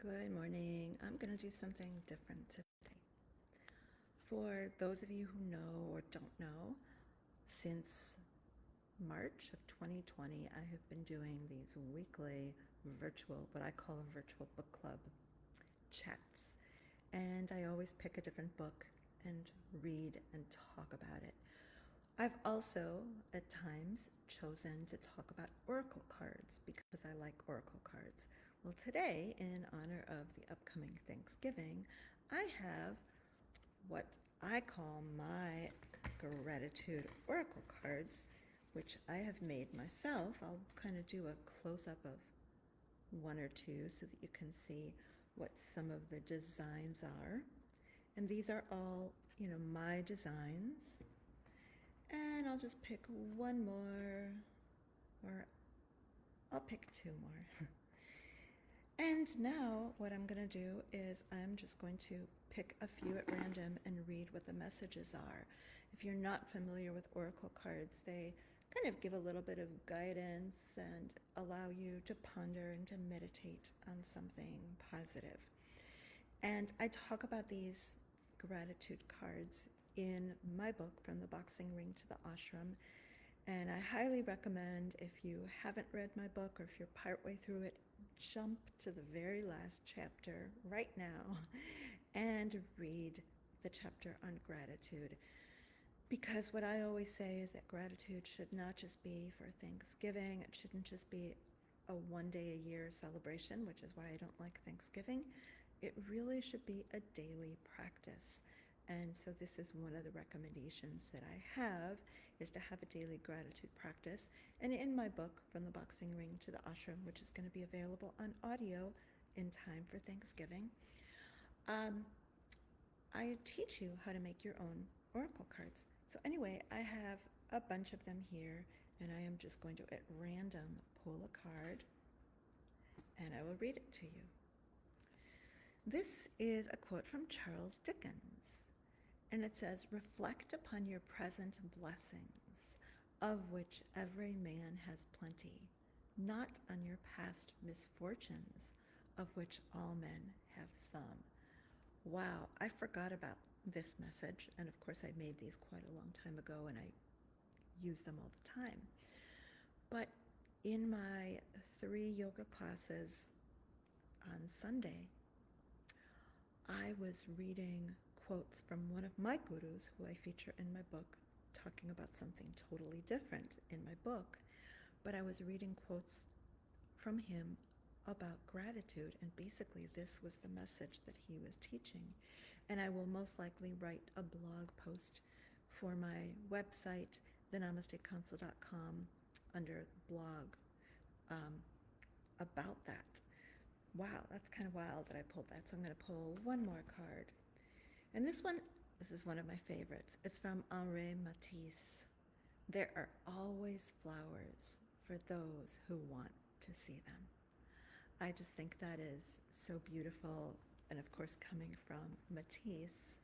Good morning. I'm going to do something different today. For those of you who know or don't know, since March of 2020, I have been doing these weekly virtual, what I call a virtual book club chats. And I always pick a different book and read and talk about it. I've also, at times, chosen to talk about oracle cards because I like oracle cards. Well, today, in honor of the upcoming Thanksgiving, I have what I call my gratitude oracle cards, which I have made myself. I'll kind of do a close-up of one or two so that you can see what some of the designs are. And these are all, my designs. And I'll just pick one more, or I'll pick two more. And now what I'm going to do is I'm just going to pick a few at random and read what the messages are. If you're not familiar with oracle cards, they kind of give a little bit of guidance and allow you to ponder and to meditate on something positive. And I talk about these gratitude cards in my book, From the Boxing Ring to the Ashram. And I highly recommend, if you haven't read my book or if you're partway through it, jump to the very last chapter right now and read the chapter on gratitude. Because what I always say is that gratitude should not just be for Thanksgiving. It shouldn't just be a one-day-a-year celebration, which is why I don't like Thanksgiving. It really should be a daily practice. And so this is one of the recommendations that I have, is to have a daily gratitude practice. And in my book, From the Boxing Ring to the Ashram, which is going to be available on audio in time for Thanksgiving, I teach you how to make your own oracle cards. So anyway, I have a bunch of them here, and I am just going to, at random, pull a card, and I will read it to you. This is a quote from Charles Dickens. And it says, "Reflect upon your present blessings, of which every man has plenty, not on your past misfortunes, of which all men have some." Wow, I forgot about this message. And of course, I made these quite a long time ago, and I use them all the time. But in my 3 yoga classes on Sunday, I was reading quotes from one of my gurus who I feature in my book, talking about something totally different in my book. But I was reading quotes from him about gratitude, and basically this was the message that he was teaching. And I will most likely write a blog post for my website, thenamastecouncil.com, under blog, about that. Wow, that's kind of wild that I pulled that. So I'm going to pull one more card. And this is one of my favorites. It's from Henri Matisse. "There are always flowers for those who want to see them." I just think that is so beautiful. And of course, coming from Matisse.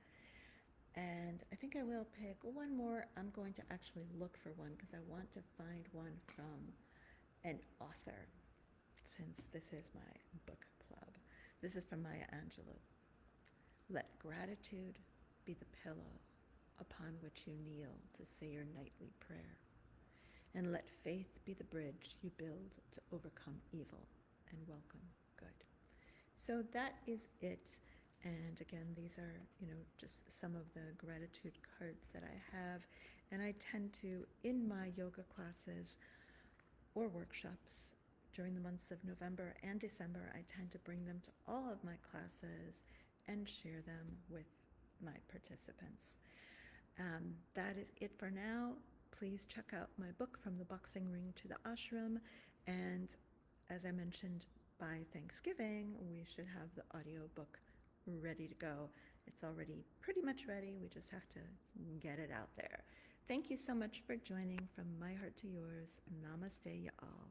And I think I will pick one more. I'm going to actually look for one because I want to find one from an author, since this is my book club. This is from Maya Angelou. "Let gratitude be the pillow upon which you kneel to say your nightly prayer, and let faith be the bridge you build to overcome evil and welcome good." So that is it. And again, these are, just some of the gratitude cards that I have. And I tend to, in my yoga classes or workshops during the months of November and December, I tend to bring them to all of my classes and share them with my participants. That is it for now. Please check out my book, From the Boxing Ring to the Ashram. And as I mentioned, by Thanksgiving, we should have the audiobook ready to go. It's already pretty much ready. We just have to get it out there. Thank you so much for joining. From my heart to yours. Namaste, y'all.